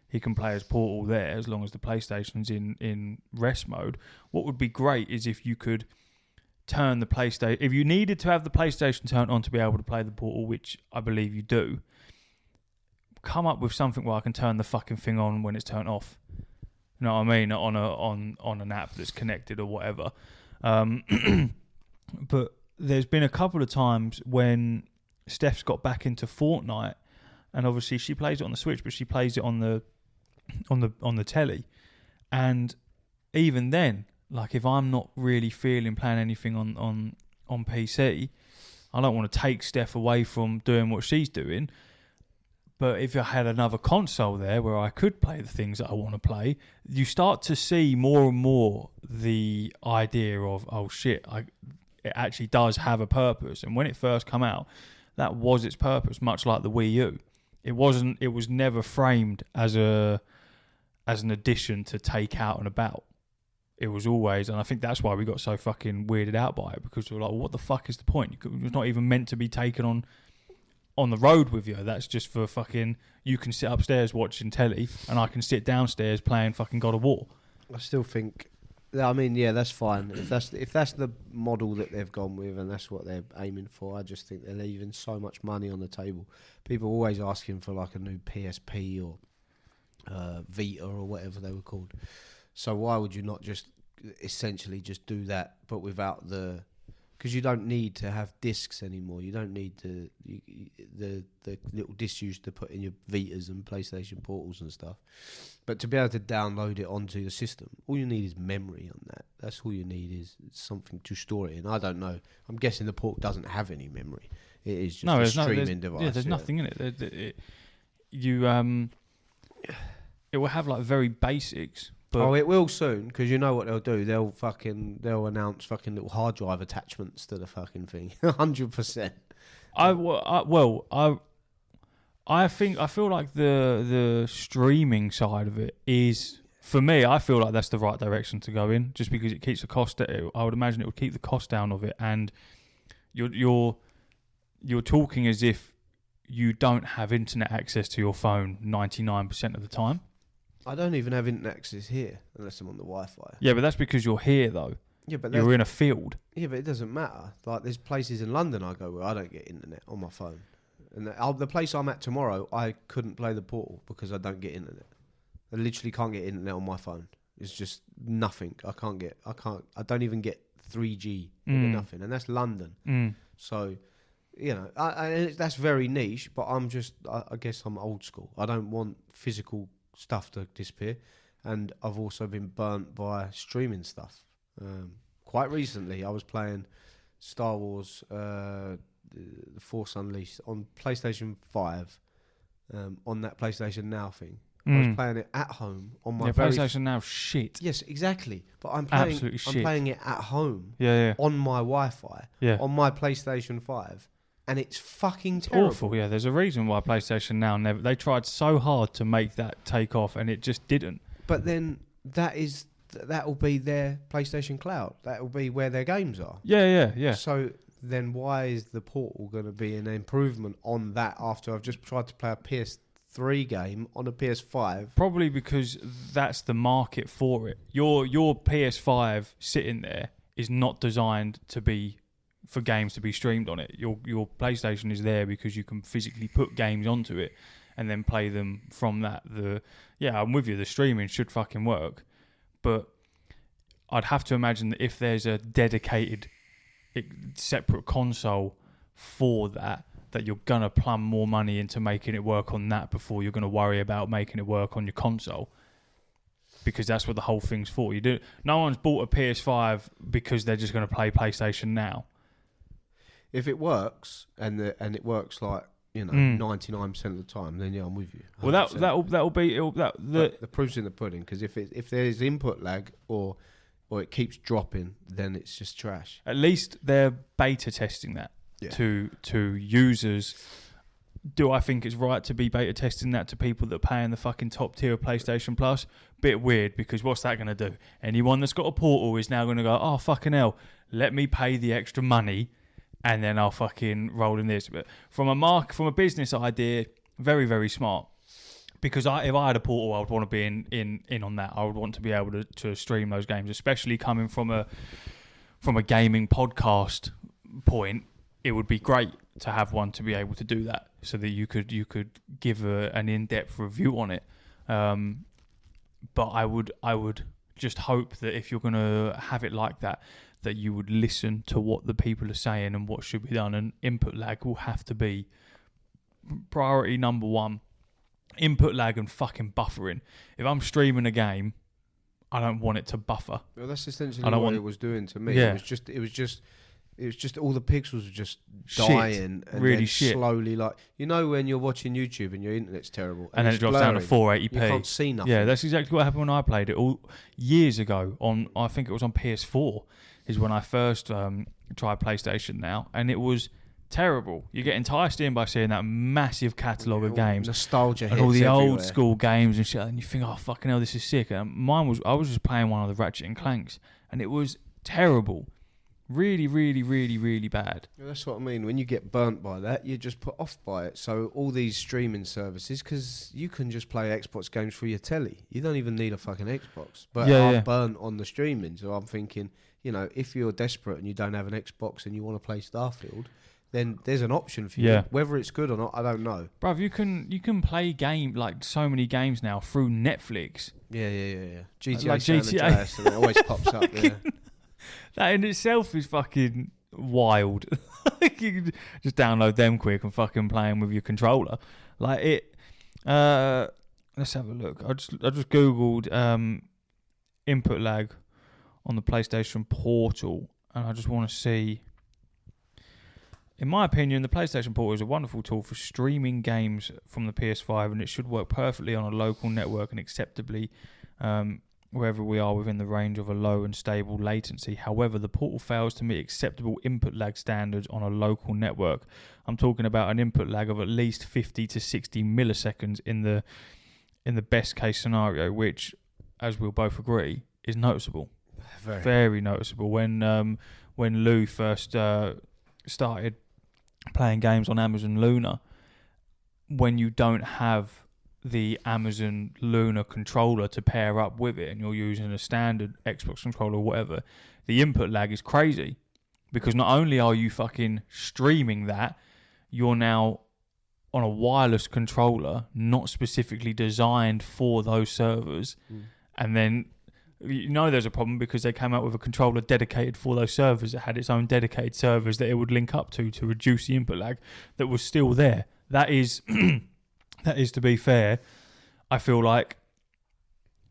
B: he can play his Portal there as long as the PlayStation's in rest mode. What would be great is if you could turn the PlayStation... If you needed to have the PlayStation turned on to be able to play the Portal, which I believe you do, come up with something where I can turn the fucking thing on when it's turned off. You know what I mean? On an app that's connected or whatever. But there's been a couple of times when Steph's got back into Fortnite, and obviously she plays it on the Switch, but she plays it on the telly, and even then, like if I'm not really feeling playing anything on PC, I don't want to take Steph away from doing what she's doing. But if I had another console there where I could play the things that I want to play, you start to see more and more the idea of, oh shit, it actually does have a purpose. And when it first came out, that was its purpose, much like the Wii U. It was never framed as an addition to take out and about. It was always, and I think that's why we got so fucking weirded out by it, because we were like, well, what the fuck is the point? It was not even meant to be taken on the road with you. That's just for fucking, you can sit upstairs watching telly and I can sit downstairs playing fucking God of War.
A: I still think, I mean, yeah, that's fine. If that's the model that they've gone with and that's what they're aiming for, I just think they're leaving so much money on the table. People are always asking for like a new PSP or Vita or whatever they were called. So why would you not just essentially just do that, but without the because you don't need to have discs anymore. You don't need the little discs you used to put in your Vitas and PlayStation Portals and stuff. But to be able to download it onto your system, all you need is memory on that. That's all you need is something to store it in. I don't know. I'm guessing the Portal doesn't have any memory. It is just a streaming device.
B: Yeah, there's nothing in it. It will have like very basics. But
A: it will soon, because you know what they'll do. They'll announce fucking little hard drive attachments to the fucking thing. 100%. I feel like the streaming side of it is, for me, I feel like that's the right direction to go in, just because it keeps the cost. I would imagine it would keep the cost down of it, and you're talking as if you don't have internet access to your phone 99% of the time. I don't even have internet access here unless I'm on the Wi-Fi.
B: Yeah, but that's because you're here though.
A: Yeah, but
B: you're in a field.
A: Yeah, but it doesn't matter. Like, there's places in London I go where I don't get internet on my phone, and the place I'm at tomorrow, I couldn't play the Portal because I don't get internet. I literally can't get internet on my phone. It's just nothing. I don't even get 3G. I get nothing, and that's London. So, you know, that's very niche. But I guess I'm old school. I don't want physical stuff to disappear, and I've also been burnt by streaming stuff. Quite recently, I was playing Star Wars: The Force Unleashed on PlayStation 5, on that PlayStation Now thing. I was playing it at home on my
B: PlayStation Now shit.
A: Yes, exactly. But I'm playing it at home. On my Wi-Fi. On my PlayStation 5. And it's fucking terrible.
B: Awful, yeah. There's a reason why PlayStation Now they tried so hard to make that take off, and it just didn't.
A: But then that will be their PlayStation Cloud. That will be where their games are.
B: Yeah.
A: So then why is the Portal going to be an improvement on that after I've just tried to play a PS3 game on a PS5?
B: Probably because that's the market for it. Your PS5 sitting there is not designed to be for games to be streamed on it. Your PlayStation is there because you can physically put games onto it and then play them from that. I'm with you, the streaming should fucking work, but I'd have to imagine that if there's a dedicated separate console for that you're gonna plumb more money into making it work on that before you're gonna worry about making it work on your console, because that's what the whole thing's for. No one's bought a PS5 because they're just gonna play PlayStation Now.
A: If it works and it works like 99% of the time, then I'm with you. 100%.
B: Well, that'll be
A: the proof's in the pudding, because if there's input lag or it keeps dropping, then it's just trash.
B: At least they're beta testing that to users. Do I think it's right to be beta testing that to people that are paying the fucking top tier of PlayStation Plus? Bit weird, because what's that going to do? Anyone that's got a Portal is now going to go, oh fucking hell, let me pay the extra money, and then I'll fucking roll in this. But from a business idea, very, very smart. Because if I had a Portal, I would want to be in on that. I would want to be able to stream those games, especially coming from a gaming podcast point. It would be great to have one to be able to do that, so that you could give an in-depth review on it. But I would just hope that if you're going to have it like that you would listen to what the people are saying and what should be done. And input lag will have to be priority number one. Input lag and fucking buffering. If I'm streaming a game, I don't want it to buffer.
A: Well, that's essentially what it was doing to me. Yeah. It was just all the pixels were just dying, and
B: really
A: then
B: shit.
A: Slowly, like, when you're watching YouTube and your internet's terrible,
B: and then it drops down to 480p.
A: You can't see nothing.
B: Yeah, that's exactly what happened when I played it all years ago. I think it was on PS4 is when I first tried PlayStation Now, and it was terrible. You get enticed in by seeing that massive catalogue of games,
A: nostalgia,
B: and all the old school games and shit, and you think, oh fucking hell, this is sick. And I was just playing one of the Ratchet and Clanks, and it was terrible. Really, really, really, really bad.
A: Yeah, that's what I mean. When you get burnt by that, you're just put off by it. So all these streaming services, because you can just play Xbox games through your telly. You don't even need a fucking Xbox. But I'm burnt on the streaming, so I'm thinking, if you're desperate and you don't have an Xbox and you want to play Starfield, then there's an option for you.
B: Yeah.
A: Whether it's good or not, I don't know.
B: Bruv, you can play like so many games now through Netflix.
A: Yeah. GTA
B: like
A: San
B: GTA.
A: Andreas, and it always pops up. Yeah.
B: That in itself is fucking wild. You can just download them quick and fucking play them with your controller. Like it. Let's have a look. I just googled input lag on the PlayStation Portal, and I just want to see. In my opinion, the PlayStation Portal is a wonderful tool for streaming games from the PS5, and it should work perfectly on a local network and acceptably wherever we are within the range of a low and stable latency. However, the portal fails to meet acceptable input lag standards on a local network. I'm talking about an input lag of at least 50 to 60 milliseconds in the best case scenario, which, as we'll both agree, is noticeable. Very noticeable. When Lou first started playing games on Amazon Luna, when you don't have the Amazon Luna controller to pair up with it and you're using a standard Xbox controller or whatever, the input lag is crazy, because not only are you fucking streaming that, you're now on a wireless controller not specifically designed for those servers. And then you know there's a problem because they came out with a controller dedicated for those servers that had its own dedicated servers that it would link up to reduce the input lag that was still there. That is that is, to be fair, I feel like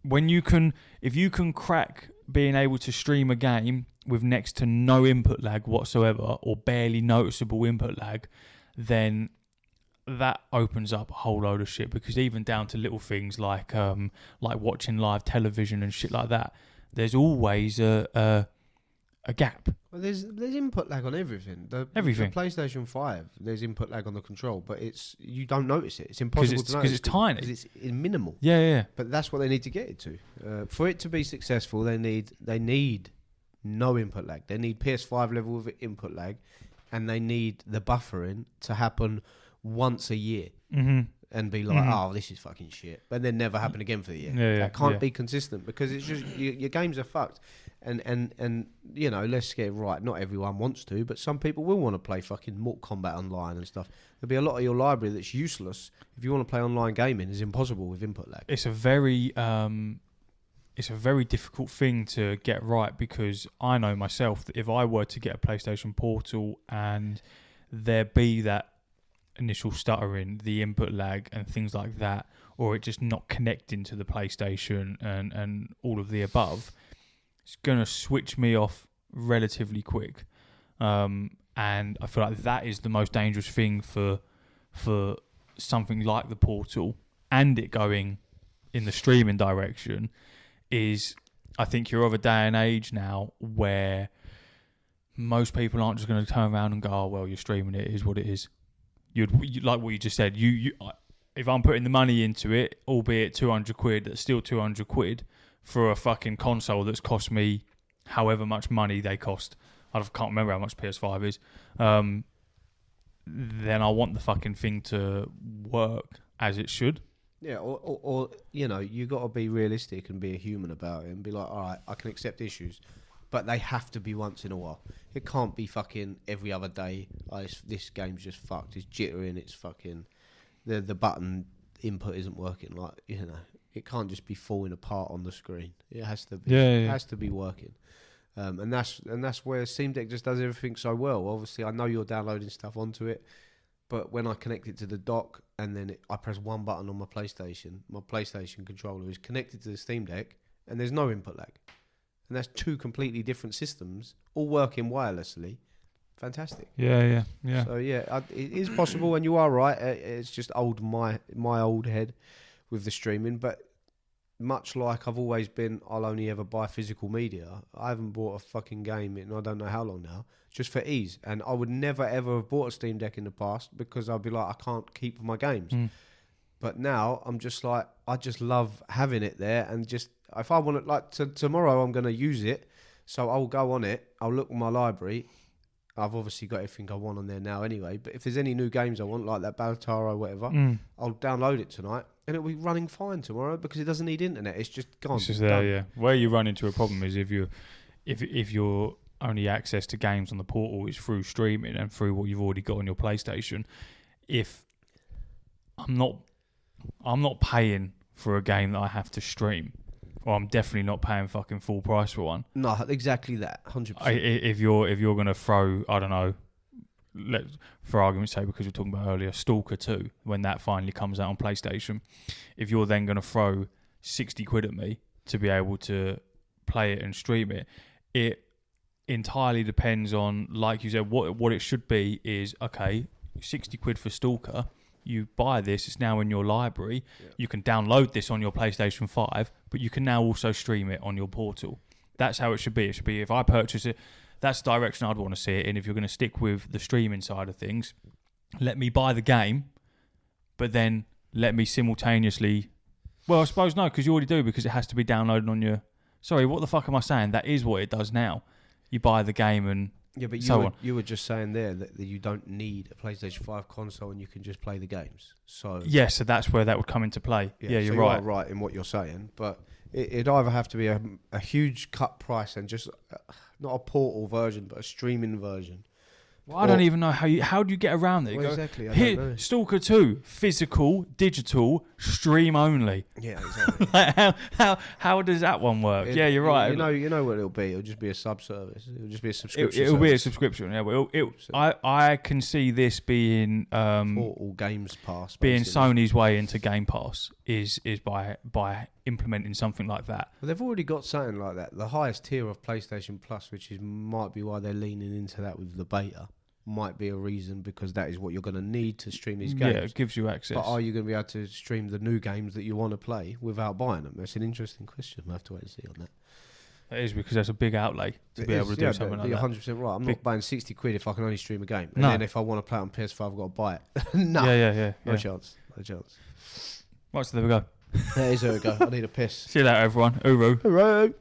B: if you can crack being able to stream a game with next to no input lag whatsoever or barely noticeable input lag, then that opens up a whole load of shit, because even down to little things like watching live television and shit like that, there's always a gap.
A: Well, there's input lag on everything.
B: Everything.
A: The PlayStation 5, there's input lag on the control, but you don't notice it. It's impossible to notice
B: because it's tiny.
A: Because it's minimal.
B: Yeah.
A: But that's what they need to get it to. For it to be successful, they need no input lag. They need PS5 level of input lag, and they need the buffering to happen once a year.
B: Mm-hmm.
A: And be like, oh, this is fucking shit, but then never happen again for the year. That can't be consistent, because it's just your games are fucked. And you know, let's get it right. Not everyone wants to, but some people will want to play fucking Mortal Kombat online and stuff. There'll be a lot of your library that's useless if you want to play online gaming. It's impossible with input lag.
B: It's a very difficult thing to get right, because I know myself that if I were to get a PlayStation Portal and there be that initial stuttering, the input lag and things like that, or it just not connecting to the PlayStation and all of the above, it's going to switch me off relatively quick. And I feel like that is the most dangerous thing for something like the Portal, and it going in the streaming direction, is I think you're of a day and age now where most people aren't just going to turn around and go, oh, well, you're streaming it, it is what it is. You like what you just said. If I'm putting the money into it, albeit 200 quid, that's still 200 quid for a fucking console that's cost me however much money they cost. I can't remember how much PS5 is. Then I want the fucking thing to work as it should.
A: Yeah, or you know, you got to be realistic and be a human about it and be like, all right, I can accept issues, but they have to be once in a while. It can't be fucking every other day. This game's just fucked. It's jittery and it's fucking the button input isn't working. Like, you know, it can't just be falling apart on the screen. It has to be. It has to be working. And that's where Steam Deck just does everything so well. Obviously, I know you're downloading stuff onto it, but when I connect it to the dock and then I press one button on my PlayStation controller is connected to the Steam Deck, and there's no input lag. And that's two completely different systems, all working wirelessly. Fantastic.
B: Yeah.
A: So yeah, it is possible, and you are right. It's just my old head with the streaming. But much like I've always been, I'll only ever buy physical media. I haven't bought a fucking game in I don't know how long now, just for ease. And I would never ever have bought a Steam Deck in the past because I'd be like, I can't keep my games. But now I'm just like, I just love having it there, and just if I want it, like tomorrow I'm going to use it, so I'll go on it, I'll look at my library. I've obviously got everything I want on there now anyway, but if there's any new games I want, like that Baltaro or whatever, I'll download it tonight, and it'll be running fine tomorrow because it doesn't need internet. It's just gone.
B: It's just there, yeah. Where you run into a problem is if your only access to games on the portal is through streaming and through what you've already got on your PlayStation. If I'm not paying for a game that I have to stream. Well, I'm definitely not paying fucking full price for one.
A: No, exactly that, 100%.
B: If you're gonna throw, I don't know, for argument's sake, because we were talking about earlier, Stalker 2, when that finally comes out on PlayStation, if you're then gonna throw 60 quid at me to be able to play it and stream it, it entirely depends on, like you said, what it should be is, okay, 60 quid for Stalker. You buy this, it's now in your library. Yeah. You can download this on your PlayStation 5, but you can now also stream it on your portal. That's how it should be. It should be, if I purchase it, that's the direction I'd want to see it in. If you're going to stick with the streaming side of things, let me buy the game, but then let me simultaneously... Well, I suppose no, because you already do, because it has to be downloaded on your... Sorry, what the fuck am I saying? That is what it does now. You buy the game and...
A: Yeah, but you were just saying there that you don't need a PlayStation 5 console and you can just play the games. So
B: so that's where that would come into play. Yeah, you're right.
A: You are right in what you're saying, but it'd either have to be a huge cut price and just not a portal version, but a streaming version.
B: Well, I don't even know how do you get around it?
A: Well, exactly. I
B: Here,
A: don't know.
B: Stalker 2, physical, digital, stream only.
A: Yeah, exactly.
B: Like how does that one work? Yeah, you're right.
A: You know what it'll be. It'll just be a sub-service. It'll just be a subscription.
B: It'll be a subscription. Yeah, but I can see this being
A: Portal Games Pass,
B: being Sony's way into Game Pass is by implementing something like that.
A: Well, they've already got something like that. The highest tier of PlayStation Plus, which might be why they're leaning into that with the beta, might be a reason, because that is what you're going to need to stream these games.
B: Yeah, it gives you access.
A: But are you going to be able to stream the new games that you want to play without buying them? That's an interesting question. We'll have to wait and see on that.
B: It is, because that's a big outlay to be able to do something like that.
A: You're 100% right. I'm not buying 60 quid if I can only stream a game. And then if I want to play it on PS5, I've got to buy it. No.
B: Yeah.
A: No chance.
B: Right, so there we go.
A: There we go. I need a piss.
B: See you later, everyone. Uru.
A: Hooray.